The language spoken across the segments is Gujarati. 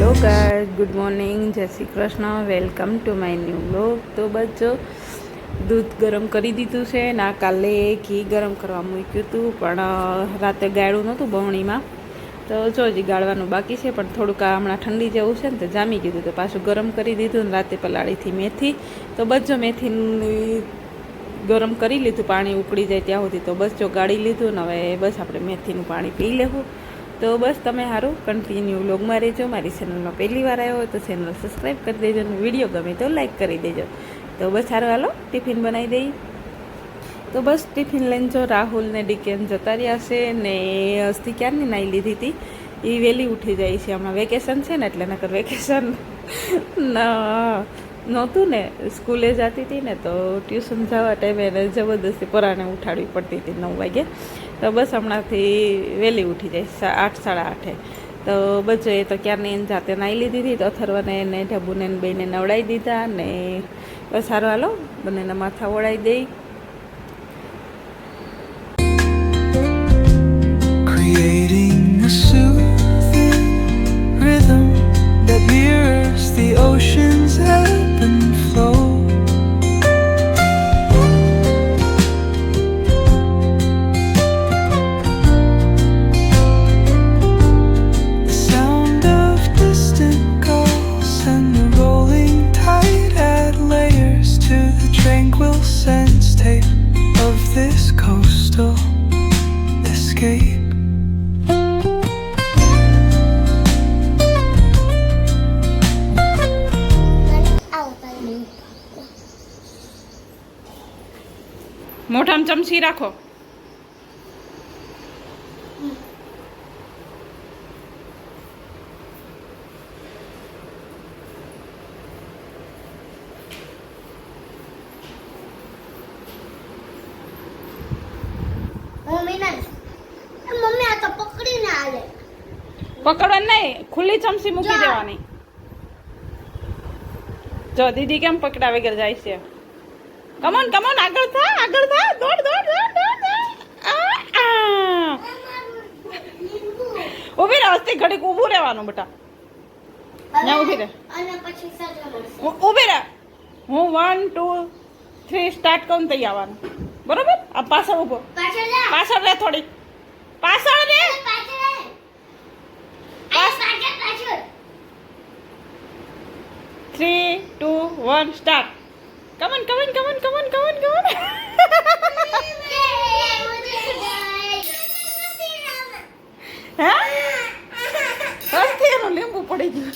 હેલો ગાઈઝ, ગુડ મોર્નિંગ, જય Shri Krishna, welcome to my new vlog. તો બસ જો દૂધ ગરમ કરી દીધું છે ના, કાલે ઘી ગરમ કરવા મૂક્યું હતું પણ રાતે ગાળું નહોતું બહણીમાં, તો જો હજી ગાળવાનું બાકી છે. પણ થોડુંક હમણાં ઠંડી જેવું છે ને તો જામી ગયું તો પાછું ગરમ કરી દીધું. ને રાતે પલાળીથી મેથી, તો બસ જો મેથી ગરમ કરી લીધું, પાણી ઉકળી જાય ત્યાં સુધી. તો બસ જો ગાળી લીધું ને હવે બસ આપણે મેથીનું પાણી પી લેવું. તો બસ તમે સારું કન્ટિન્યુ વ્લોગમાં રહેજો. મારી ચેનલમાં પહેલી વાર આવ્યો હોય તો ચેનલ સબસ્ક્રાઈબ કરી દેજો અને વિડીયો ગમે તો લાઈક કરી દેજો. તો બસ સારું, હાલો ટિફિન બનાવી દઈ. તો બસ ટિફિન લઈને જો રાહુલ ને ડીકેન જતા રહ્યા છે ને અસ્તી ક્યારની નાઈ લીધી હતી. એ વહેલી ઉઠી જાય છે, હમણાં વેકેશન છે ને એટલે નકર વેકેશન નહોતું ને, સ્કૂલે જતી હતી ને તો ટ્યુશન જવા ટાઈમે એને જબરદસ્તી પરાણે ઉઠાડવી પડતી હતી 9 વાગે. તો બસ હમણાંથી વહેલી ઉઠી જાય 8 સાડા 8. તો બસ એ તો ક્યારની એને જાતે નાહી લીધી હતી. તો અથર્વને એને ઢબુને બેને નવડાવી દીધા ને બસ સારું, હાલો બંનેના માથા ઓળાવી દઈ. Creating a soothing rhythm that mirrors the ocean's ebb and flow. The sound of distant gulls and the rolling tide add layers to the tranquil sense tape of this coastal escape. મોઢામાં ચમચી રાખો. મમ્મી આ તો પકડીને આલે. પકડવાની નહીં, ખુલ્લી ચમચી મૂકી દેવાની. જો દીદી કેમ પકડા વગર જાય છે. કમોન કમોન, આગળ થા, આગળ થા, દોડ દોડ દોડ દોડ. ઊભી રહે, હસ્તી ઘડીક ઊભું રહેવાનું બેટા. ના ઊભી રહે, અને પછી સજા મળશે. ઊભી રહે. હું 1 2 3 સ્ટાર્ટ કરું તઈ આવવાનું, બરોબર? આ પાછળ ઊભો, પાછળ જા. પાછળ રહે, થોડી પાછળ રે. પાછળ આય. પાછળ પાછળ. 3 2 1 start. Come on come on come on come on come on come on. હા, હસ્તી એનું લીંબુ પડી ગયું.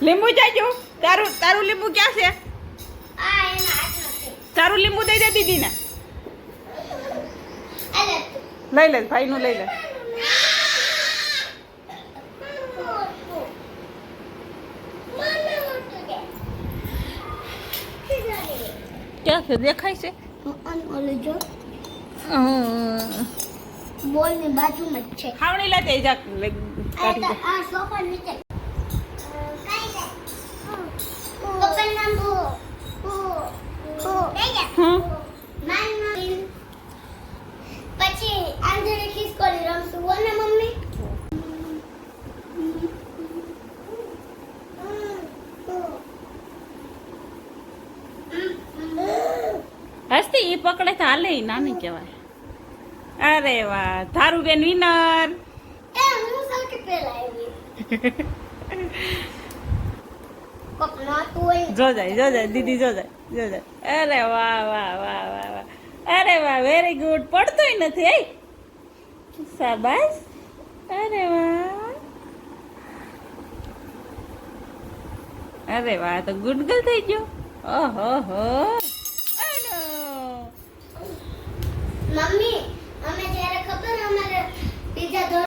લીંબુ જાજો. તારું લીંબુ ક્યાં છે? તારું લીંબુ દઈ દે દીદીને. લઈ લે, ભાઈનું લઈ લે. ક્યાં છે? દેખાય છે? બોલ ની બાજુમાં જ છે. ખાવણી લેતે જા, કાઢી દે. આ સોફા નીચે. કાઈ દે. પકડ નામ હો. દે જા. હા, માન પછી આંધળી ખિસકોલી રમશું હો ને મમ્મી. હસ્તી એ પકડે તો હાલે, નાની કહેવાય. અરે વાહ, થારું બેન વિનર. એ હું સૌથી પહેલા આવી. કોક નહોતું હોય. જો જાય દીદી, જો જાય. અરે વાહ વાહ વાહ વાહ વાહ. અરે વાહ, વેરી ગુડ. પડતોય નથી. એ શાબાશ. અરે વાહ, અરે વાહ, તો ગુડ ગર્લ થઈ ગયો. ઓહો હો. મમ્મી અમે જ્યારે ખબર અમારે પીઝા ધો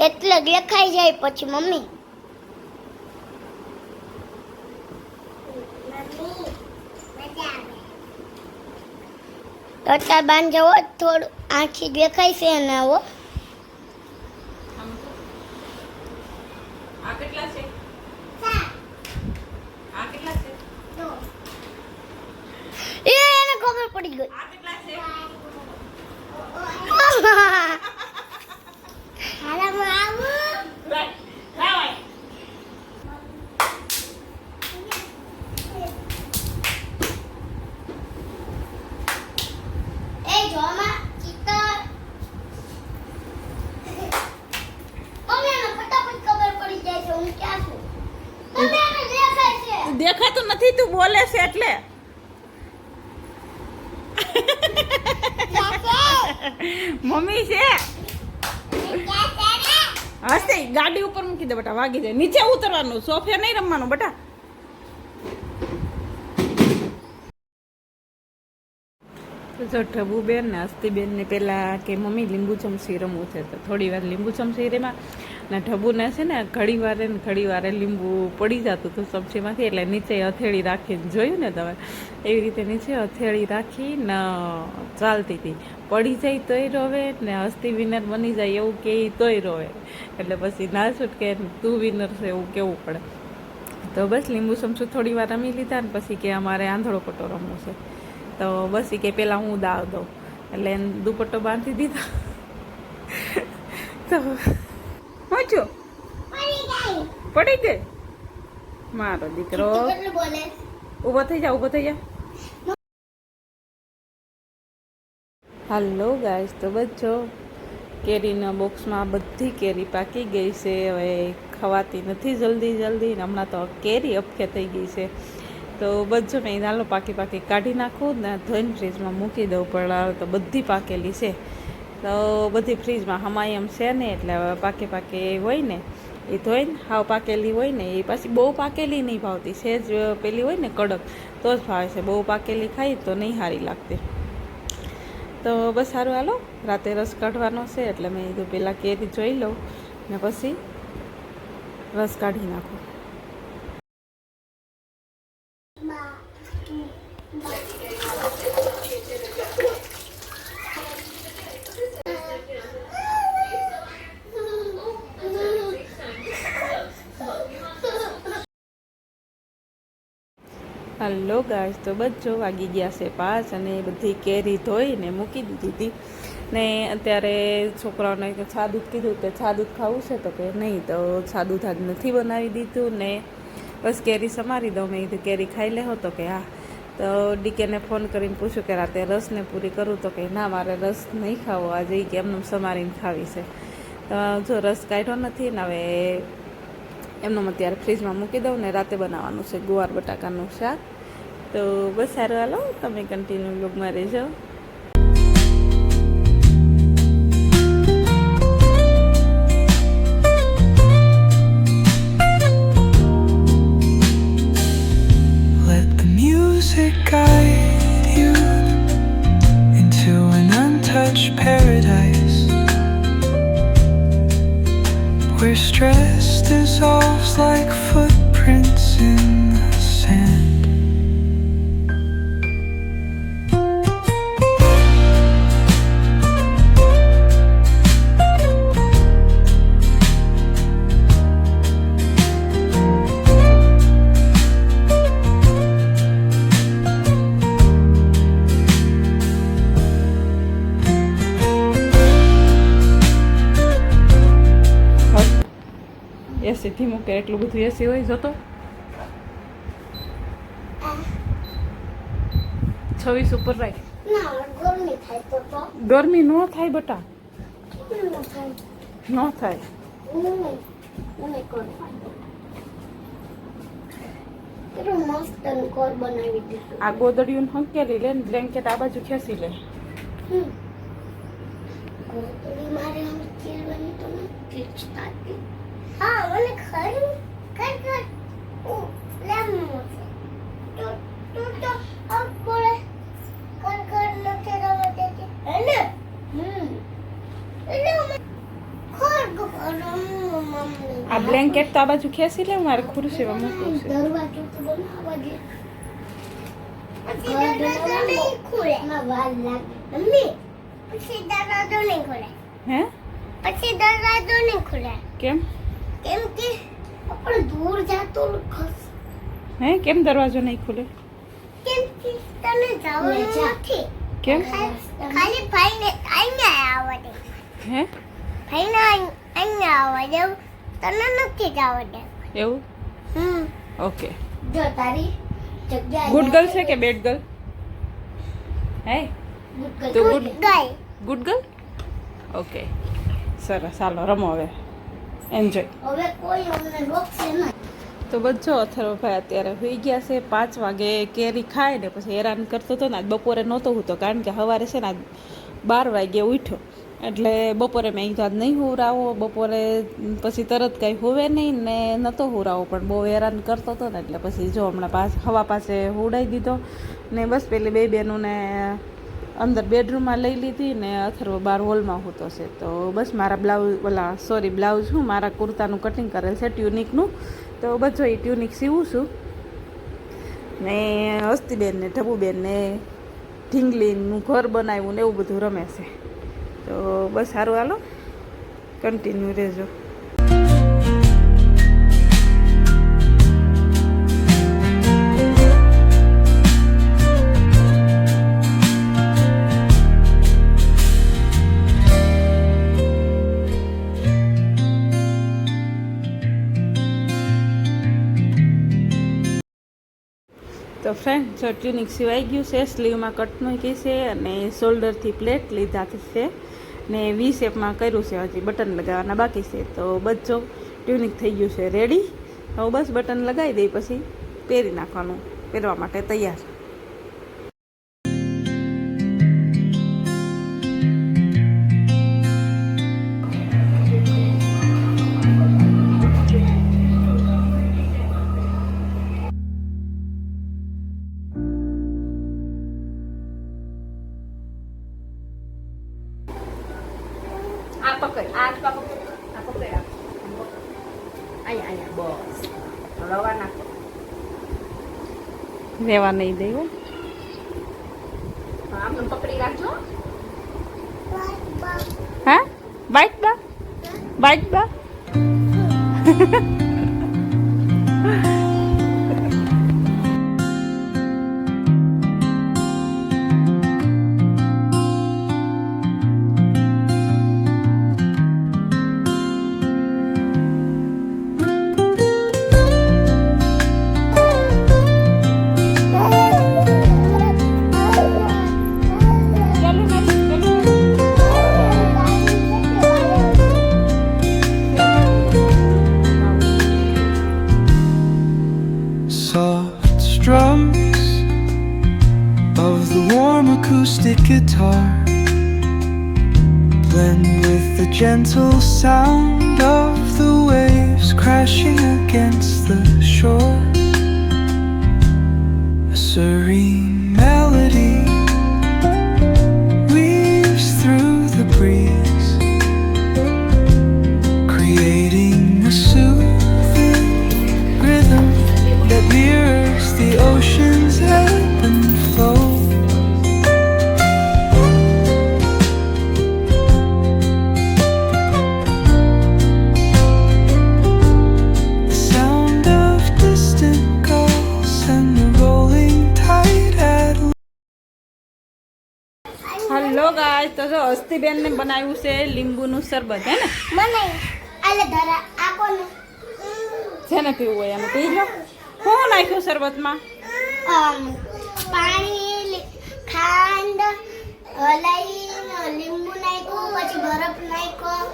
એટલે એટલે દેખાઈ જાય પછી મમ્મી તોતા બાંધો થોડું આંખી દેખાય છે ને આવો આ કેટલા છે આ કેટલા છે એને ખબર પડી ગઈ આ કેટલા છે હાલામાં આવું એ જોમાં ચિત્તર મમ્મી એને ફટાફટ ખબર પડી જાય છે હું ક્યાં છું મમ્મી એને દેખાય છે દેખાતું નથી તું બોલે છે એટલે મમ્મી છે હસ્તે ગાડી ઉપર મૂકી દે બેટા વાગી જાય નીચે ઉતરવાનું સોફે નહીં રમવાનું બેટા તો જો ઢબુબેન ને હસ્તીબેન ને પેલા કે મમ્મી લીંબુ ચમચી રમવું છે તો થોડી વાર લીંબુ ચમચી રેમાં ને ઢબુને છે ને ઘડી વારે લીંબુ પડી જતું હતું ચમચીમાંથી એટલે નીચે હથેળી રાખીને જોયું ને તમે એવી રીતે નીચે હથેળી રાખીને ચાલતી હતી પડી જાય તોય રોવે ને હસ્તી વિનર બની જાય એવું કે તોય રોવે એટલે પછી ના છૂટકે તું વિનર છે એવું કેવું પડે તો બસ લીંબુ ચમચું થોડી વાર રમી લીધા ને પછી કે અમારે આંધળો પટ્ટો રમવો છે તો બસ કે પહેલાં હું દાવ દઉં એટલે એને દુપટ્ટો બાંધી દીધો તો હું છું પડી ગઈ મારો દીકરો કેટલું બોલે ઊભો થઈ જા હાલો ગાઈસ તો બચ્ચો કેરીના બોક્સમાં બધી કેરી પાકી ગઈ છે હવે ખવાતી નથી જલ્દી ને હમણાં તો કેરી અપખે થઈ ગઈ છે તો બધું મેં નાલો પાકી કાઢી નાખું ને ધોઈને ફ્રીજમાં મૂકી દઉં પણ તો બધી પાકેલી છે તો બધી ફ્રીજમાં હમાય એમ છે ને એટલે હવે પાકે હોય ને એ ધોઈને હાવ પાકેલી હોય ને એ પાછી બહુ પાકેલી નહીં ભાવતી છે જ પેલી હોય ને કડક તો જ ભાવે છે બહુ પાકેલી ખાઈ તો નહીં સારી લાગતી તો બસ સારું હાલો રાતે રસ કાઢવાનો છે એટલે મેં કીધું પહેલાં કેરી જોઈ લઉં ને પછી રસ કાઢી નાખું હલો ગાઈસ તો બચ્ચો વાગી ગયા છે 5 અને બધી કેરી ધોઈને મૂકી દીધી હતી ને અત્યારે છોકરાઓને છા દૂધ કીધું કે છા દૂધ ખાવું છે તો કે નહીં તો છા દૂધ આજ નથી બનાવી દીધું ને બસ કેરી સમારી દઉં મેં કીધું કેરી ખાઈ લેહો તો કે હા તો ડીકેને ફોન કરીને પૂછ્યું કે રાતે રસને પૂરી કરું તો કે ના મારે રસ નહીં ખાવો આજે કે એમને સમારીને ખાવી છે તો જો રસ કાઢ્યો નથી ને હવે એમનું અત્યારે ફ્રીજમાં મૂકી દઉં ને રાતે બનાવવાનું છે ગુવાર બટાકાનું શાક તો બસ સારું હાલો તમે કન્ટિન્યુ બ્લોગમાં રહેજો Let the music guide you into an untouched paradise where stress dissolves like footprints in the sand. એસી થી મૂકે એટલું બધું એસી હોય જતો 26 ઉપર રાખ ના ગરમી થાય તો ગરમી ન થાય બટા કેટલું થાય ન થાય મને કોર કેટલું મસ્ત કોર બનાવી દીધું આ ગોદડિયું હંકેલી લે ને બ્લેન્કેટ આ બાજુ ખેંચી લે ગોદડી મારે આમ ચીલવાની તો નથી સ્ટાર્ટિંગ હા મને ખરું કર ઓ લેમો છે તો અબ બોલે કર નથી રવા દેતી હેને એટલે ખર ગરમ બ્લેન્કેટ તો આ બાજુ ખેંચી લે, મારે ખુરશીમાં મૂકવું છે. દરવાજો તો બનાવવા દે. પછી દરવાજો નહીં ખુલે. માં વાર લાગે. મમ્મી, પછી દરવાજો નહીં ખુલે. હે પછી દરવાજો નહીં ખુલે. કેમ કેમ કે આપણે દૂર જાતો ખસ. હે કેમ દરવાજો નહીં ખુલે? કેમ કે તને જવાનું નથી. કેમ ખાલી ભાઈને અહીંયા આવવા દે. હે ભાઈને અહીંયા આવવા દે. તને નથી જવા દે. એવું? હમ. ઓકે. જો તારી જગ્યા ગુડ ગર્લ છે કે બેડ ગર્લ? હે તો ગુડ ગઈ. Good girl. ઓકે સરસ, ચાલો રમો હવે, એન્જોય. હવે કોઈ અમને રોકશે નહીં. તો બધો અથર્વભાઈ અત્યારે હોઈ ગયા છે. 5 વાગે કેરી ખાય ને પછી હેરાન કરતો હતો ને. આજ બપોરે નહોતો હોતો કારણ કે સવારે છે ને આજ 12 વાગે ઉઠ્યો, એટલે બપોરે મેં કીધું આજ નહીં હુરાવો. બપોરે પછી તરત કાંઈ હોવે નહીં ને નહોતો હુરાવો, પણ બહુ હેરાન કરતો હતો ને એટલે પછી જો હમણાં હવા પાસે હુડાઈ દીધો ને બસ. પેલી બે બહેનોને અંદર બેડરૂમમાં લઈ લીધી ને અથર્વ બાર હોલમાં હોતો છે. તો બસ મારા બ્લાઉઝ હું મારા કુર્તાનું કટિંગ કરેલ છે ટ્યુનિકનું. તો બધો એ ટ્યુનિક સીવું છું ને હસ્તીબેન ને ઢબુબેન ને ઢીંગલીનું ઘર બનાવ્યું ને એવું બધું રમે છે. તો બસ સારું, હાલો કન્ટિન્યુ રહેજો. તો ફ્રેન્ડ જો ટ્યુનિક સિવાઈ ગયું છે, સ્લીવમાં કટ મૂકી છે અને શોલ્ડરથી પ્લેટ લીધા છે ને વી શેપમાં કર્યું છે. હજી બટન લગાવવાના બાકી છે. તો બધો ટ્યુનિક થઈ ગયું છે રેડી. હવે બસ બટન લગાવી દઈ પછી પહેરી નાખવાનું, પહેરવા માટે તૈયાર. આ પકડ, આ પકડ, અહીંયા બસ રવા નાખો. રેવા નહીં દે હો, આમને પકડી રાખજો. હા બાઈટ બા, બાઈટ બા. Soft strums of the warm acoustic guitar blend with the gentle sound of the waves crashing against the shore. A serene melody weaves through the breeze, creating a soothing rhythm that mirrors the ocean's ebb and flow. The sound of distant gulls and the rolling tide at hello guys, તો જો હસ્તીબેનને બનાવ્યું છે લીંબુનું શરબત, હે ને? મને આલે ધરા આ કોણ જેને પીવું હોય એને પી લો. શું નાખ્યું શરબતમાં? પાણી, ખાંડ, હલાઈ, લીંબુ નાખ્યું, પછી બરફ નાખ્યો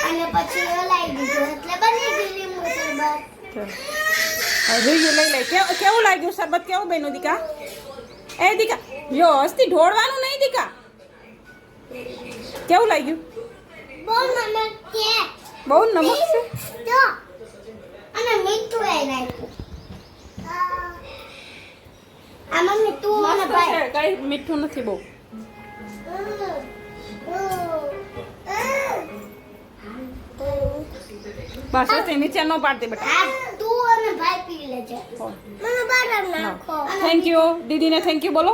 અને પછી હલાઈ દીધું એટલે બની ગયું લીંબુ શરબત. રીયું લઈ લે. કેવું લાગ્યું શરબત? કેવું બન્યું દીકા? એ દીકા જો હસ્તી ઢોળવાનું નહીં દીકા. કેવું લાગ્યું? બહુ નમક છે. બહુ નમક છે. જો અને મીઠું એ નાખ્યું. આ મમ્મી તું અને મસ્ત ભાઈ છે, કઈ મીઠું નથી બહુ. બસ હશે નીચે ન પાડતી બેટા આ તું અને ભાઈ પી લેજે મને બહાર નાખો થેન્ક યુ દીદીને થેન્ક યુ બોલો